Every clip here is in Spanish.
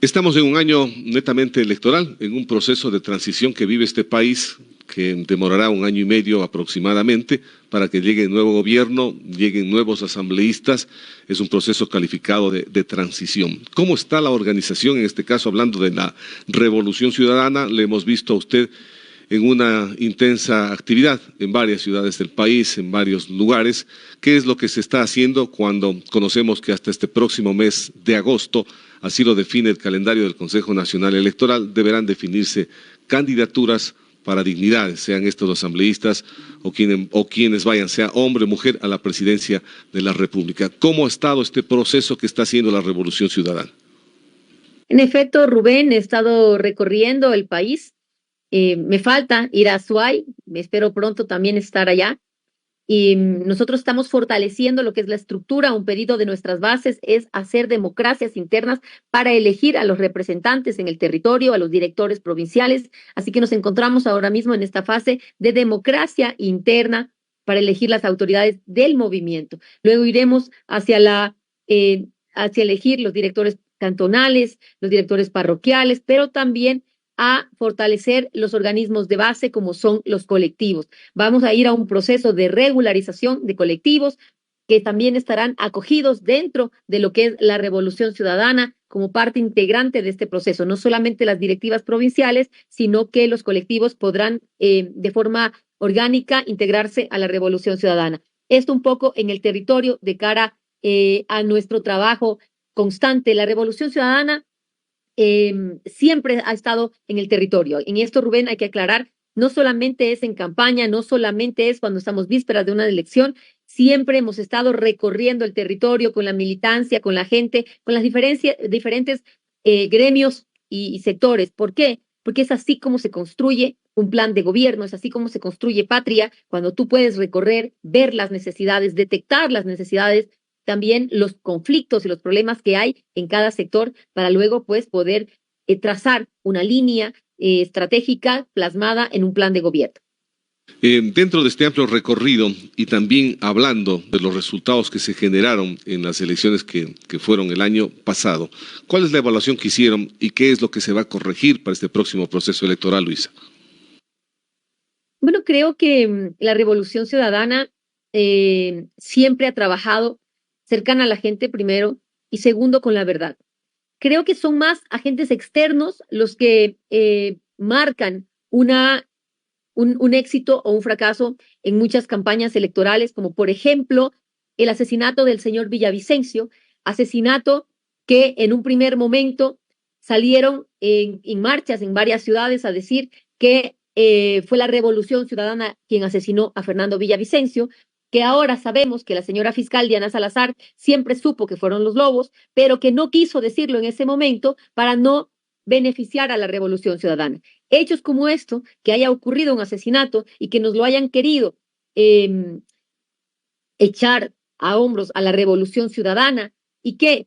Estamos en un año netamente electoral, en un proceso de transición que vive este país, que demorará un año y medio aproximadamente para que llegue el nuevo gobierno, lleguen nuevos asambleístas. Es un proceso calificado de transición. ¿Cómo está la organización, en este caso hablando de la Revolución Ciudadana? Le hemos visto a usted en una intensa actividad en varias ciudades del país, en varios lugares. ¿Qué es lo que se está haciendo cuando conocemos que hasta este próximo mes de agosto, así lo define el calendario del Consejo Nacional Electoral, deberán definirse candidaturas para dignidades, sean estos los asambleístas o quienes vayan, sea hombre o mujer, a la presidencia de la República? ¿Cómo ha estado este proceso que está haciendo la Revolución Ciudadana? En efecto, Rubén, he estado recorriendo el país. Me falta ir a Azuay, espero pronto también estar allá. Y nosotros estamos fortaleciendo lo que es la estructura. Un pedido de nuestras bases es hacer democracias internas para elegir a los representantes en el territorio, a los directores provinciales. Así que nos encontramos ahora mismo en esta fase de democracia interna para elegir las autoridades del movimiento. Luego iremos hacia elegir los directores cantonales, los directores parroquiales, pero también a fortalecer los organismos de base como son los colectivos. Vamos a ir a un proceso de regularización de colectivos que también estarán acogidos dentro de lo que es la Revolución Ciudadana como parte integrante de este proceso. No solamente las directivas provinciales, sino que los colectivos podrán de forma orgánica integrarse a la Revolución Ciudadana. Esto un poco en el territorio de cara a nuestro trabajo constante. La Revolución Ciudadana siempre ha estado en el territorio. En esto, Rubén, hay que aclarar, no solamente es en campaña, no solamente es cuando estamos vísperas de una elección, siempre hemos estado recorriendo el territorio con la militancia, con la gente, con las diferentes gremios y sectores. ¿Por qué? Porque es así como se construye un plan de gobierno, es así como se construye patria, cuando tú puedes recorrer, ver las necesidades, detectar las necesidades, también los conflictos y los problemas que hay en cada sector para luego pues poder trazar una línea estratégica plasmada en un plan de gobierno. Dentro de este amplio recorrido y también hablando de los resultados que se generaron en las elecciones que fueron el año pasado, ¿cuál es la evaluación que hicieron y qué es lo que se va a corregir para este próximo proceso electoral, Luisa? Bueno, creo que la Revolución Ciudadana siempre ha trabajado cercana a la gente primero y segundo con la verdad. Creo que son más agentes externos los que marcan un éxito o un fracaso en muchas campañas electorales, como por ejemplo el asesinato del señor Villavicencio, asesinato que en un primer momento salieron en marchas en varias ciudades a decir que fue la Revolución Ciudadana quien asesinó a Fernando Villavicencio, que ahora sabemos que la señora fiscal Diana Salazar siempre supo que fueron los lobos, pero que no quiso decirlo en ese momento para no beneficiar a la Revolución Ciudadana. Hechos como esto, que haya ocurrido un asesinato y que nos lo hayan querido echar a hombros a la Revolución Ciudadana y que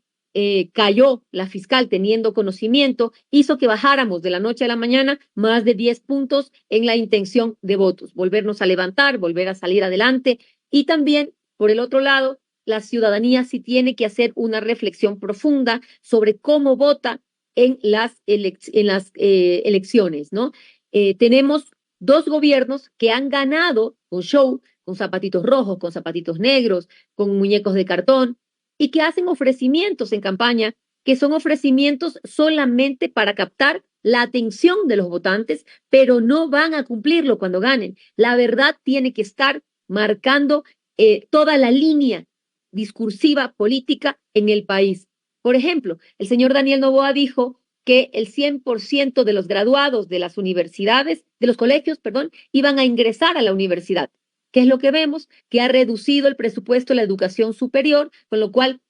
cayó la fiscal teniendo conocimiento, hizo que bajáramos de la noche a la mañana más de 10 puntos en la intención de votos, volvernos a levantar, volver a salir adelante. Y también, por el otro lado, la ciudadanía sí tiene que hacer una reflexión profunda sobre cómo vota en las elecciones, ¿no? Tenemos dos gobiernos que han ganado un show con zapatitos rojos, con zapatitos negros, con muñecos de cartón, y que hacen ofrecimientos en campaña, que son ofrecimientos solamente para captar la atención de los votantes, pero no van a cumplirlo cuando ganen. La verdad tiene que estar marcando toda la línea discursiva política en el país. Por ejemplo, el señor Daniel Noboa dijo que el 100% de los graduados de las universidades, de los colegios, perdón, iban a ingresar a la universidad. ¿Qué es lo que vemos? Que ha reducido el presupuesto de la educación superior, con lo cual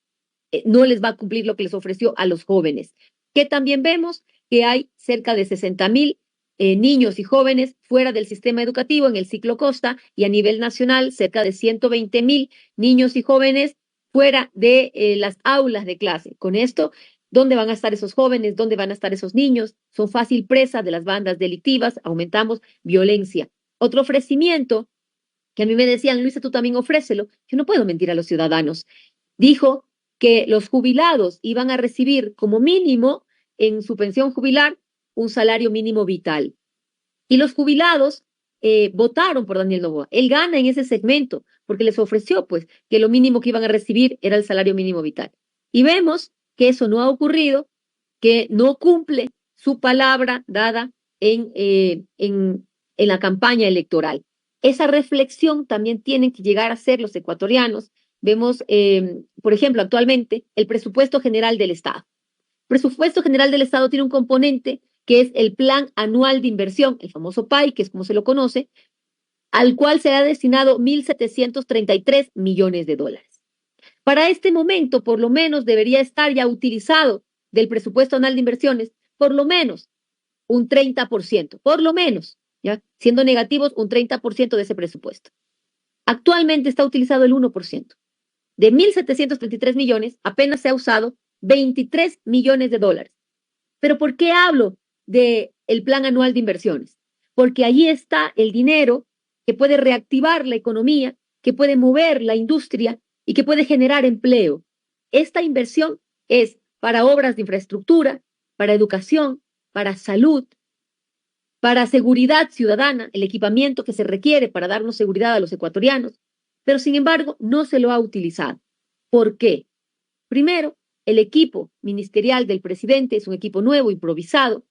no les va a cumplir lo que les ofreció a los jóvenes. Que también vemos que hay cerca de 60,000 niños y jóvenes fuera del sistema educativo en el ciclo Costa y a nivel nacional cerca de 120,000 niños y jóvenes fuera de las aulas de clase. Con esto, ¿dónde van a estar esos jóvenes? ¿Dónde van a estar esos niños? Son fácil presa de las bandas delictivas, aumentamos violencia. Otro ofrecimiento que a mí me decían, Luisa, tú también ofrécelo. Yo no puedo mentir a los ciudadanos. Dijo que los jubilados iban a recibir como mínimo en su pensión jubilar un salario mínimo vital. Y los jubilados votaron por Daniel Noboa. Él gana en ese segmento porque les ofreció pues que lo mínimo que iban a recibir era el salario mínimo vital. Y vemos que eso no ha ocurrido, que no cumple su palabra dada en la campaña electoral. Esa reflexión también tienen que llegar a ser los ecuatorianos. Vemos, por ejemplo, actualmente el presupuesto general del Estado. El presupuesto general del Estado tiene un componente que es el Plan Anual de Inversión, el famoso PAI, que es como se lo conoce, al cual se ha destinado 1.733 millones de dólares. Para este momento, por lo menos, debería estar ya utilizado del presupuesto anual de inversiones, por lo menos un 30%, por lo menos, ¿ya? Siendo negativos un 30% de ese presupuesto. Actualmente está utilizado el 1%. De 1.733 millones, apenas se ha usado 23 millones de dólares. ¿Pero por qué hablo del Plan Anual de Inversiones? Porque allí está el dinero que puede reactivar la economía, que puede mover la industria y que puede generar empleo. Esta inversión es para obras de infraestructura, para educación, para salud, para seguridad ciudadana, el equipamiento que se requiere para darnos seguridad a los ecuatorianos, pero sin embargo no se lo ha utilizado. ¿Por qué? Primero, el equipo ministerial del presidente es un equipo nuevo, improvisado,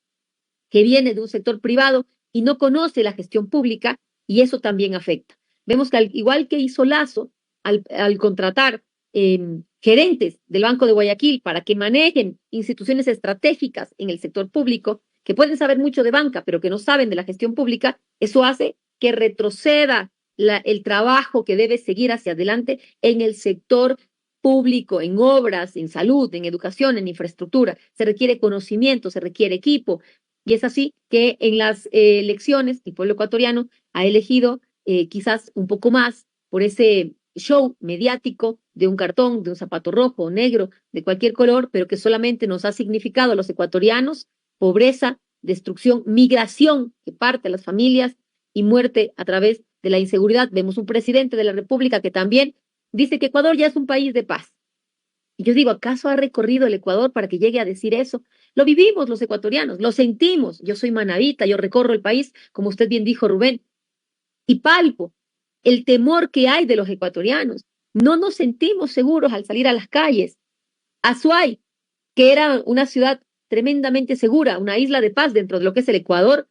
que viene de un sector privado y no conoce la gestión pública, y eso también afecta. Vemos que igual que hizo Lazo al contratar gerentes del Banco de Guayaquil para que manejen instituciones estratégicas en el sector público, que pueden saber mucho de banca, pero que no saben de la gestión pública, eso hace que retroceda el trabajo que debe seguir hacia adelante en el sector público, en obras, en salud, en educación, en infraestructura. Se requiere conocimiento, se requiere equipo, y es así que en las elecciones el pueblo ecuatoriano ha elegido quizás un poco más por ese show mediático de un cartón, de un zapato rojo o negro, de cualquier color, pero que solamente nos ha significado a los ecuatorianos pobreza, destrucción, migración que parte a las familias y muerte a través de la inseguridad. Vemos un presidente de la República que también dice que Ecuador ya es un país de paz. Y yo digo, ¿acaso ha recorrido el Ecuador para que llegue a decir eso? Lo vivimos los ecuatorianos, lo sentimos. Yo soy manabita, yo recorro el país, como usted bien dijo, Rubén, y palpo el temor que hay de los ecuatorianos. No nos sentimos seguros al salir a las calles. Azuay, que era una ciudad tremendamente segura, una isla de paz dentro de lo que es el Ecuador,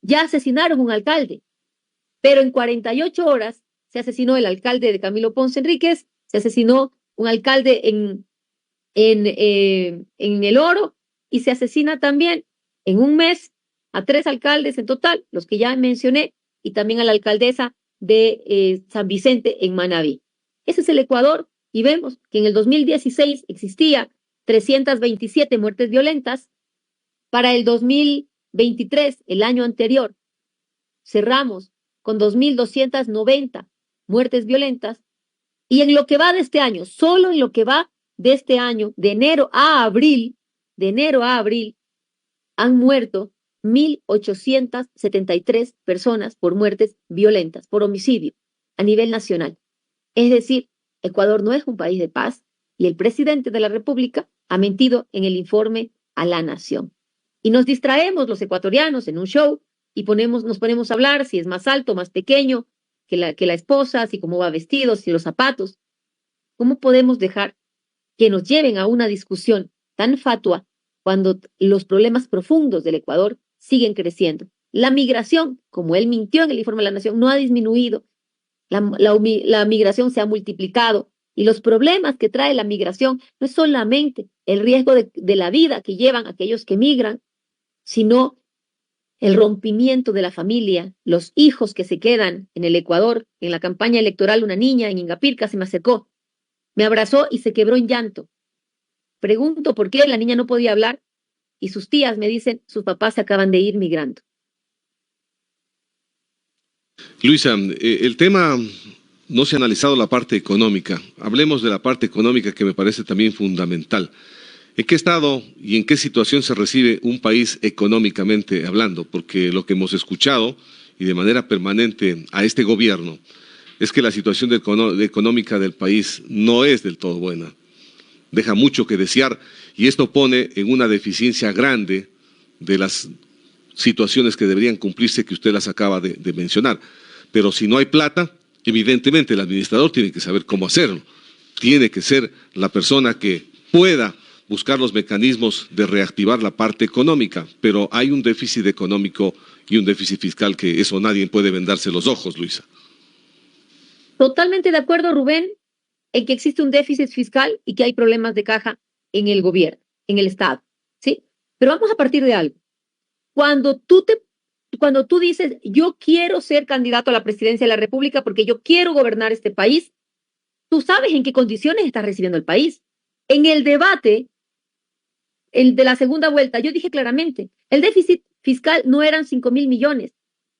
ya asesinaron un alcalde, pero en 48 horas se asesinó el alcalde de Camilo Ponce Enríquez, se asesinó un alcalde en El Oro y se asesina también en un mes a 3 alcaldes en total, los que ya mencioné, y también a la alcaldesa de San Vicente en Manabí. Ese es el Ecuador y vemos que en el 2016 existía 327 muertes violentas. Para el 2023, el año anterior, cerramos con 2.290 muertes violentas, y en lo que va de este año, solo en lo que va de este año, de enero a abril, han muerto 1.873 personas por muertes violentas, por homicidio, a nivel nacional. Es decir, Ecuador no es un país de paz y el presidente de la República ha mentido en el informe a la nación. Y nos distraemos los ecuatorianos en un show y nos ponemos a hablar si es más alto, más pequeño que la esposa, si cómo va vestido, si los zapatos. ¿Cómo podemos dejar que nos lleven a una discusión tan fatua cuando los problemas profundos del Ecuador siguen creciendo? La migración, como él mintió en el informe de la nación, no ha disminuido. La migración se ha multiplicado y los problemas que trae la migración no es solamente el riesgo de la vida que llevan aquellos que migran, sino el rompimiento de la familia, los hijos que se quedan en el Ecuador. En la campaña electoral, una niña en Ingapirca se me acercó, me abrazó y se quebró en llanto. Pregunto por qué la niña no podía hablar y sus tías me dicen, sus papás se acaban de ir migrando. Luisa, el tema no se ha analizado la parte económica. Hablemos de la parte económica que me parece también fundamental. ¿En qué estado y en qué situación se recibe un país económicamente hablando? Porque lo que hemos escuchado y de manera permanente a este gobierno es que la situación económica del país no es del todo buena. Deja mucho que desear Y esto pone en una deficiencia grande de las situaciones que deberían cumplirse que usted las acaba de mencionar. Pero si no hay plata, evidentemente el administrador tiene que saber cómo hacerlo. Tiene que ser la persona que pueda buscar los mecanismos de reactivar la parte económica, pero hay un déficit económico y un déficit fiscal que eso nadie puede vendarse los ojos, Luisa. Totalmente de acuerdo, Rubén, en que existe un déficit fiscal y que hay problemas de caja en el gobierno, en el Estado, ¿sí? Pero vamos a partir de algo. Cuando tú dices, yo quiero ser candidato a la presidencia de la República porque yo quiero gobernar este país, tú sabes en qué condiciones está recibiendo el país. En el debate, el de la segunda vuelta, yo dije claramente, el déficit fiscal no eran 5.000 millones.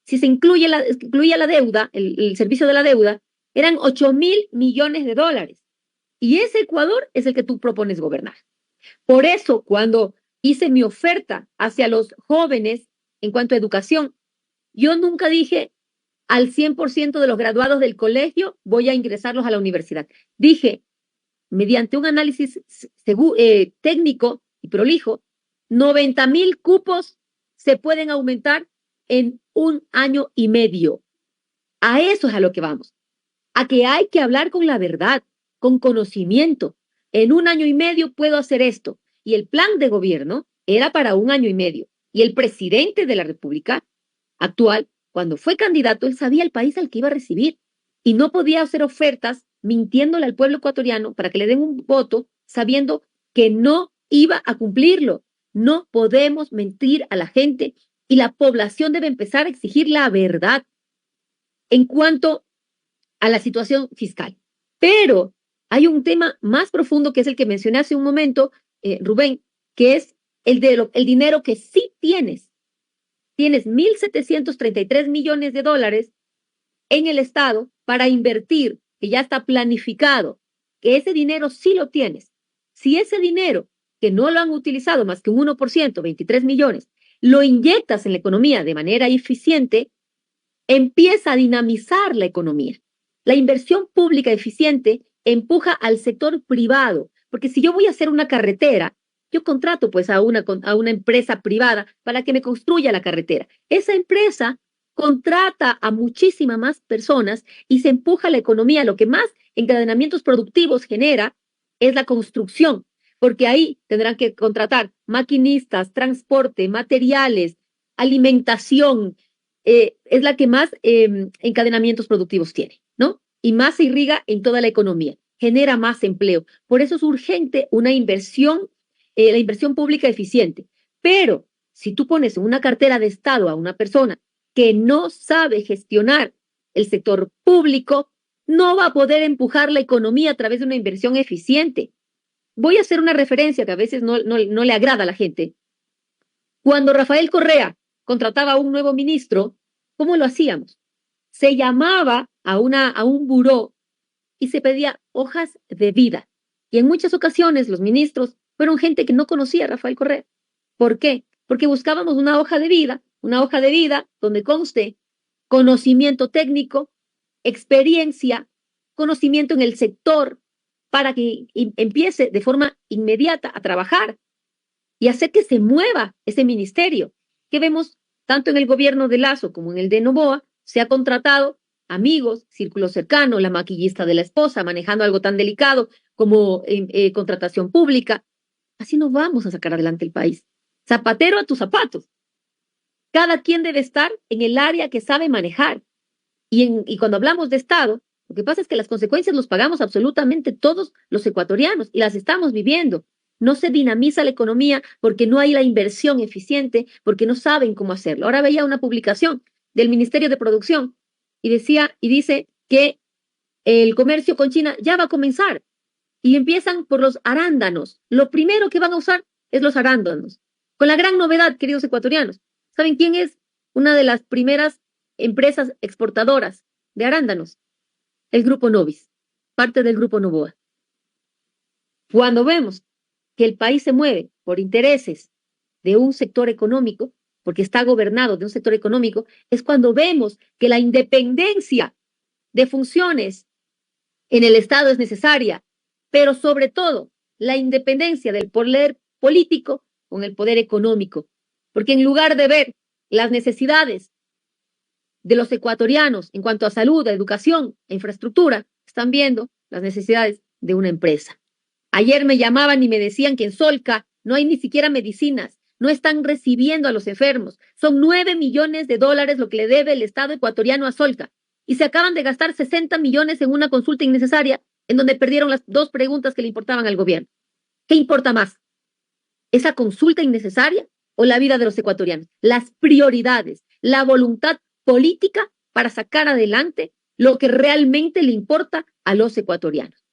Si se incluía la deuda, el servicio de la deuda, eran 8.000 millones de dólares. Y ese Ecuador es el que tú propones gobernar. Por eso, cuando hice mi oferta hacia los jóvenes en cuanto a educación, yo nunca dije al 100% de los graduados del colegio voy a ingresarlos a la universidad. Dije, mediante un análisis técnico y prolijo, 90.000 cupos se pueden aumentar en 1 año y medio. A eso es a lo que vamos. A que hay que hablar con la verdad, con conocimiento. En 1 año y medio puedo hacer esto. Y el plan de gobierno era para 1 año y medio. Y el presidente de la República actual, cuando fue candidato, él sabía el país al que iba a recibir. Y no podía hacer ofertas mintiéndole al pueblo ecuatoriano para que le den un voto sabiendo que no iba a cumplirlo. No podemos mentir a la gente y la población debe empezar a exigir la verdad en cuanto a la situación fiscal. Pero hay un tema más profundo que es el que mencioné hace un momento, Rubén, que es el dinero que sí tienes. Tienes 1.733 millones de dólares en el Estado para invertir, que ya está planificado, que ese dinero sí lo tienes. Si ese dinero, que no lo han utilizado más que un 1%, 23 millones, lo inyectas en la economía de manera eficiente, empieza a dinamizar la economía. La inversión pública eficiente empuja al sector privado, porque si yo voy a hacer una carretera, yo contrato pues a una empresa privada para que me construya la carretera. Esa empresa contrata a muchísimas más personas y se empuja la economía. Lo que más encadenamientos productivos genera es la construcción, porque ahí tendrán que contratar maquinistas, transporte, materiales, alimentación, es la que más encadenamientos productivos tiene, ¿no? Y más se irriga en toda la economía, genera más empleo. Por eso es urgente una inversión, la inversión pública eficiente. Pero si tú pones en una cartera de Estado a una persona que no sabe gestionar el sector público, no va a poder empujar la economía a través de una inversión eficiente. Voy a hacer una referencia que a veces no le agrada a la gente. Cuando Rafael Correa contrataba a un nuevo ministro, ¿cómo lo hacíamos? Se llamaba a un buró y se pedía hojas de vida. Y en muchas ocasiones los ministros fueron gente que no conocía a Rafael Correa. ¿Por qué? Porque buscábamos una hoja de vida donde conste conocimiento técnico, experiencia, conocimiento en el sector, para que empiece de forma inmediata a trabajar y hacer que se mueva ese ministerio. Que vemos tanto en el gobierno de Lasso como en el de Noboa, se ha contratado amigos, círculo cercano, la maquillista de la esposa, manejando algo tan delicado como contratación pública. Así no vamos a sacar adelante el país. Zapatero a tus zapatos. Cada quien debe estar en el área que sabe manejar. Y cuando hablamos de Estado, lo que pasa es que las consecuencias los pagamos absolutamente todos los ecuatorianos y las estamos viviendo. No se dinamiza la economía porque no hay la inversión eficiente, porque no saben cómo hacerlo. Ahora veía una publicación del Ministerio de Producción y dice que el comercio con China ya va a comenzar y empiezan por los arándanos. Lo primero que van a usar es los arándanos. Con la gran novedad, queridos ecuatorianos, ¿saben quién es una de las primeras empresas exportadoras de arándanos? El Grupo Novis, parte del Grupo Noboa. Cuando vemos que el país se mueve por intereses de un sector económico, porque está gobernado de un sector económico, es cuando vemos que la independencia de funciones en el Estado es necesaria, pero sobre todo la independencia del poder político con el poder económico. Porque en lugar de ver las necesidades de los ecuatorianos en cuanto a salud, a educación, a infraestructura, están viendo las necesidades de una empresa. Ayer me llamaban y me decían que en Solca no hay ni siquiera medicinas, no están recibiendo a los enfermos. Son 9 millones de dólares lo que le debe el Estado ecuatoriano a Solca. Y se acaban de gastar 60 millones en una consulta innecesaria en donde perdieron las 2 preguntas que le importaban al gobierno. ¿Qué importa más? ¿Esa consulta innecesaria o la vida de los ecuatorianos? Las prioridades, la voluntad política para sacar adelante lo que realmente le importa a los ecuatorianos.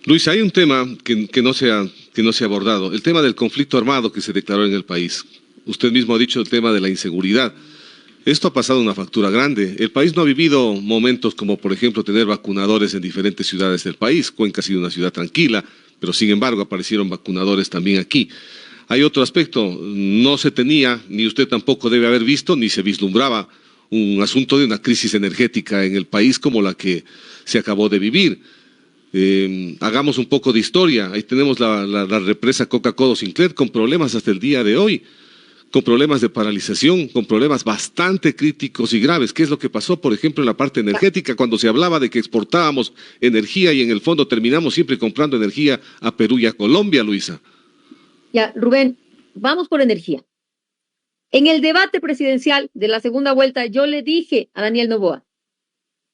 Luis, hay un tema que no se ha abordado, el tema del conflicto armado que se declaró en el país. Usted mismo ha dicho el tema de la inseguridad. Esto ha pasado una factura grande. El país no ha vivido momentos como, por ejemplo, tener vacunadores en diferentes ciudades del país. Cuenca ha sido una ciudad tranquila, pero sin embargo aparecieron vacunadores también aquí. Hay otro aspecto, no se tenía, ni usted tampoco debe haber visto, ni se vislumbraba un asunto de una crisis energética en el país como la que se acabó de vivir. Hagamos un poco de historia. Ahí tenemos la represa Coca-Cola Sinclair con problemas hasta el día de hoy, con problemas de paralización, con problemas bastante críticos y graves. ¿Qué es lo que pasó, por ejemplo, en la parte energética, cuando se hablaba de que exportábamos energía y en el fondo terminamos siempre comprando energía a Perú y a Colombia, Luisa? Ya, Rubén, vamos por energía. En el debate presidencial de la segunda vuelta, yo le dije a Daniel Noboa,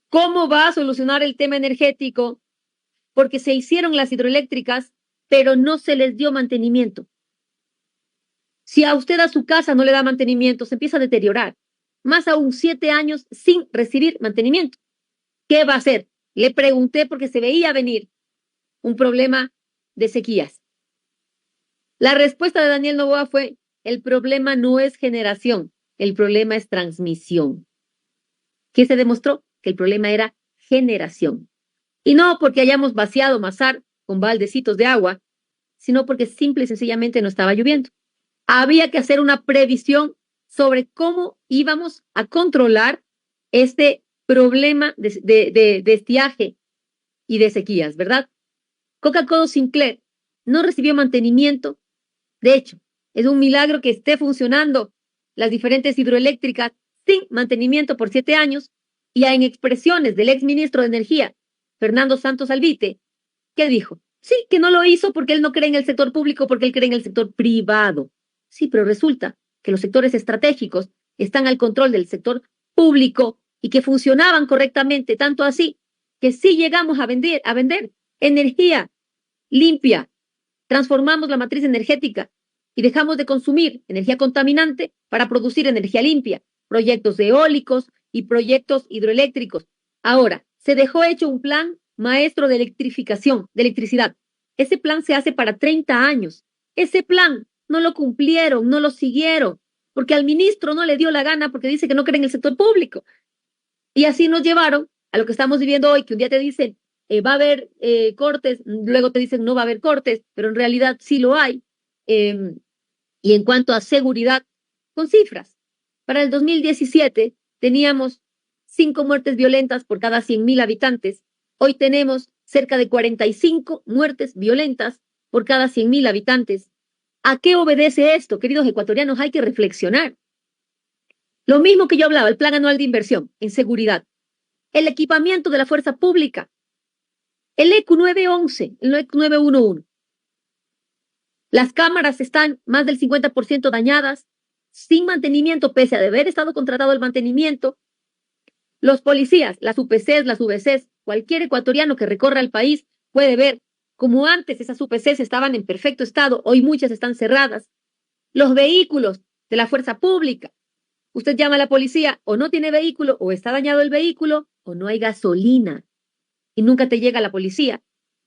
¿cómo va a solucionar el tema energético? Porque se hicieron las hidroeléctricas, pero no se les dio mantenimiento. Si a usted a su casa no le da mantenimiento, se empieza a deteriorar. Más aún 7 años sin recibir mantenimiento. ¿Qué va a hacer? Le pregunté porque se veía venir un problema de sequías. La respuesta de Daniel Noboa fue, el problema no es generación, el problema es transmisión. ¿Qué se demostró? Que el problema era generación. Y no porque hayamos vaciado Mazar con baldecitos de agua, sino porque simple y sencillamente no estaba lloviendo. Había que hacer una previsión sobre cómo íbamos a controlar este problema de estiaje y de sequías, ¿verdad? Coca-Cola Sinclair no recibió mantenimiento. De hecho, es un milagro que esté funcionando las diferentes hidroeléctricas sin mantenimiento por 7 años, y en expresiones del exministro de Energía, Fernando Santos Alvite, que dijo, sí, que no lo hizo porque él no cree en el sector público, porque él cree en el sector privado. Sí, pero resulta que los sectores estratégicos están al control del sector público y que funcionaban correctamente, tanto así que sí llegamos a vender energía limpia, transformamos la matriz energética y dejamos de consumir energía contaminante para producir energía limpia, proyectos eólicos y proyectos hidroeléctricos. Ahora, se dejó hecho un plan maestro de electrificación, de electricidad. Ese plan se hace para 30 años. Ese plan no lo cumplieron, no lo siguieron, porque al ministro no le dio la gana porque dice que no cree en el sector público. Y así nos llevaron a lo que estamos viviendo hoy, que un día te dicen, va a haber cortes, luego te dicen no va a haber cortes, pero en realidad sí lo hay. Y en cuanto a seguridad, con cifras. Para el 2017 teníamos 5 muertes violentas por cada 100.000 habitantes. Hoy tenemos cerca de 45 muertes violentas por cada 100.000 habitantes. ¿A qué obedece esto, queridos ecuatorianos? Hay que reflexionar. Lo mismo que yo hablaba, el plan anual de inversión en seguridad, el equipamiento de la fuerza pública, el ECU 911, el ECU 911. Las cámaras están más del 50% dañadas, sin mantenimiento, pese a haber estado contratado el mantenimiento. Los policías, las UPCs, las VCs, cualquier ecuatoriano que recorra el país puede ver como antes esas UPCs estaban en perfecto estado, hoy muchas están cerradas. Los vehículos de la fuerza pública. Usted llama a la policía, o no tiene vehículo, o está dañado el vehículo, o no hay gasolina, y nunca te llega la policía.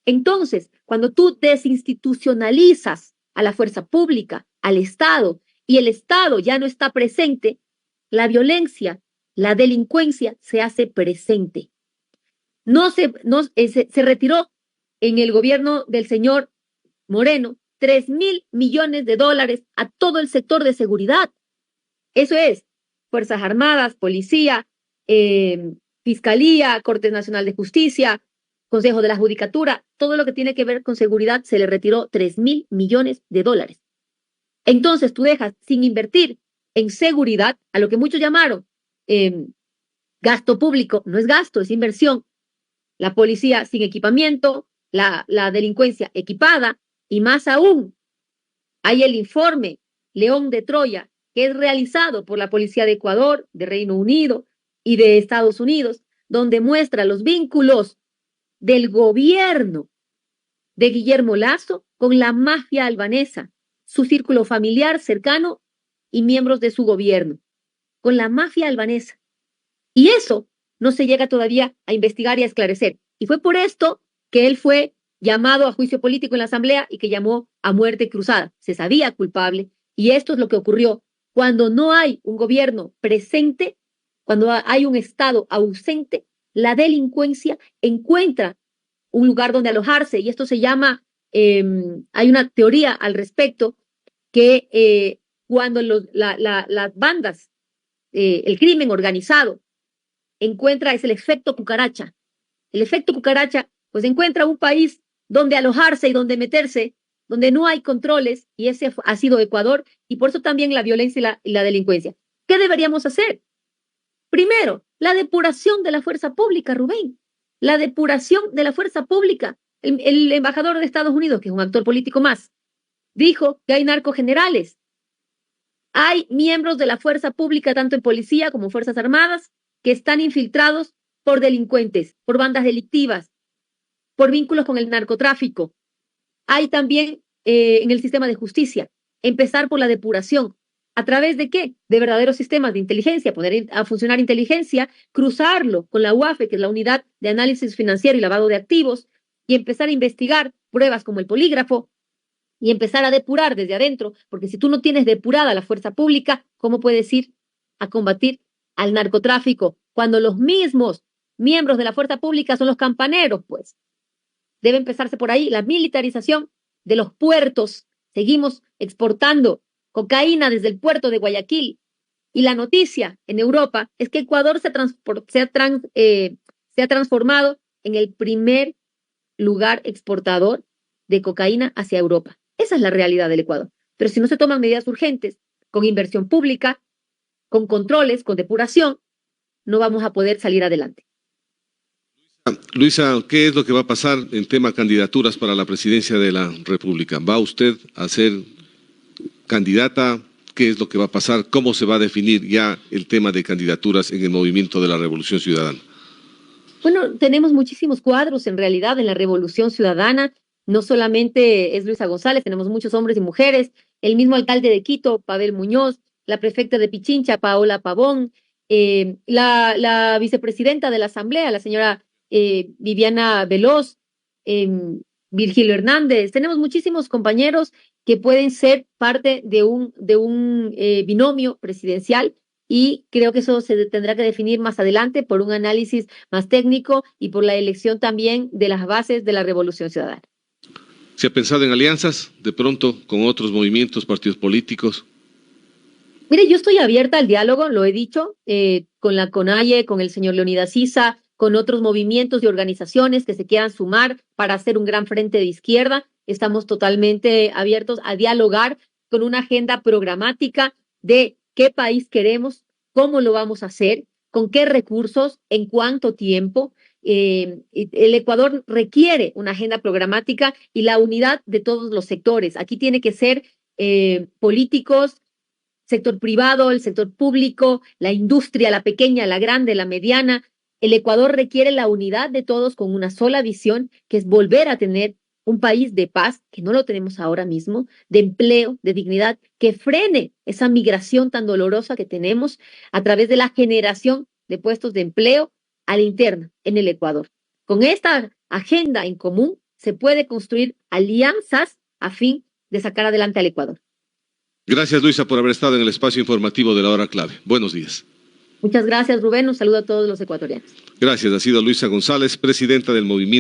Entonces, cuando tú desinstitucionalizas a la fuerza pública, al Estado, y el Estado ya no está presente, la violencia, la delincuencia se hace presente. Se retiró en el gobierno del señor Moreno 3.000 millones de dólares a todo el sector de seguridad. Eso es, Fuerzas Armadas, Policía, Fiscalía, Corte Nacional de Justicia, Consejo de la Judicatura, todo lo que tiene que ver con seguridad, se le retiró 3.000 millones de dólares. Entonces tú dejas sin invertir en seguridad a lo que muchos llamaron gasto público. No es gasto, es inversión. La policía sin equipamiento, la delincuencia equipada, y más aún, hay el informe León de Troya, que es realizado por la Policía de Ecuador, de Reino Unido y de Estados Unidos, donde muestra los vínculos del gobierno de Guillermo Lasso con la mafia albanesa, su círculo familiar cercano y miembros de su gobierno, con la mafia albanesa. Y eso no se llega todavía a investigar y a esclarecer. Y fue por esto que él fue llamado a juicio político en la Asamblea y que llamó a muerte cruzada. Se sabía culpable, y esto es lo que ocurrió. Cuando no hay un gobierno presente, cuando hay un Estado ausente, la delincuencia encuentra un lugar donde alojarse, y esto se llama, hay una teoría al respecto, que cuando las bandas, el crimen organizado, encuentra, es el efecto cucaracha. El efecto cucaracha, pues encuentra un país donde alojarse y donde meterse, donde no hay controles, y ese ha sido Ecuador, y por eso también la violencia y la delincuencia. ¿Qué deberíamos hacer? Primero, la depuración de la fuerza pública, Rubén. La depuración de la fuerza pública. El embajador de Estados Unidos, que es un actor político más, dijo que hay narcogenerales. Hay miembros de la fuerza pública, tanto en policía como fuerzas armadas, que están infiltrados por delincuentes, por bandas delictivas, por vínculos con el narcotráfico. Hay también en el sistema de justicia, empezar por la depuración. ¿A través de qué? De verdaderos sistemas de inteligencia, poner a funcionar inteligencia, cruzarlo con la UAFE, que es la Unidad de Análisis Financiero y Lavado de Activos, y empezar a investigar pruebas como el polígrafo, y empezar a depurar desde adentro, porque si tú no tienes depurada la fuerza pública, ¿cómo puedes ir a combatir al narcotráfico cuando los mismos miembros de la fuerza pública son los campaneros? Pues debe empezarse por ahí, la militarización de los puertos. Seguimos exportando cocaína desde el puerto de Guayaquil, y la noticia en Europa es que Ecuador se ha transformado en el primer lugar exportador de cocaína hacia Europa. Esa es la realidad del Ecuador. Pero si no se toman medidas urgentes, con inversión pública, con controles, con depuración, no vamos a poder salir adelante. Luisa, ¿qué es lo que va a pasar en tema candidaturas para la presidencia de la República? ¿Va usted a ser candidata? ¿Qué es lo que va a pasar? ¿Cómo se va a definir ya el tema de candidaturas en el movimiento de la Revolución Ciudadana? Bueno, tenemos muchísimos cuadros en realidad en la Revolución Ciudadana. No solamente es Luisa González, tenemos muchos hombres y mujeres. El mismo alcalde de Quito, Pavel Muñoz, la prefecta de Pichincha, Paola Pavón, la vicepresidenta de la Asamblea, la señora Viviana Veloz, Virgilio Hernández. Tenemos muchísimos compañeros que pueden ser parte de un binomio presidencial, y creo que eso se tendrá que definir más adelante por un análisis más técnico y por la elección también de las bases de la Revolución Ciudadana. ¿Se ha pensado en alianzas de pronto con otros movimientos, partidos políticos? Mire, yo estoy abierta al diálogo, lo he dicho, con la CONAIE, con el señor Leonidas Issa, con otros movimientos y organizaciones que se quieran sumar para hacer un gran frente de izquierda. Estamos totalmente abiertos a dialogar con una agenda programática de qué país queremos, cómo lo vamos a hacer, con qué recursos, en cuánto tiempo. El Ecuador requiere una agenda programática y la unidad de todos los sectores. Aquí tiene que ser políticos, sector privado, el sector público, la industria, la pequeña, la grande, la mediana. El Ecuador requiere la unidad de todos con una sola visión, que es volver a tener un país de paz, que no lo tenemos ahora mismo, de empleo, de dignidad, que frene esa migración tan dolorosa que tenemos a través de la generación de puestos de empleo a la interna en el Ecuador. Con esta agenda en común se puede construir alianzas a fin de sacar adelante al Ecuador. Gracias, Luisa, por haber estado en el espacio informativo de la hora clave. Buenos días. Muchas gracias, Rubén. Un saludo a todos los ecuatorianos. Gracias. Ha sido Luisa González, presidenta del movimiento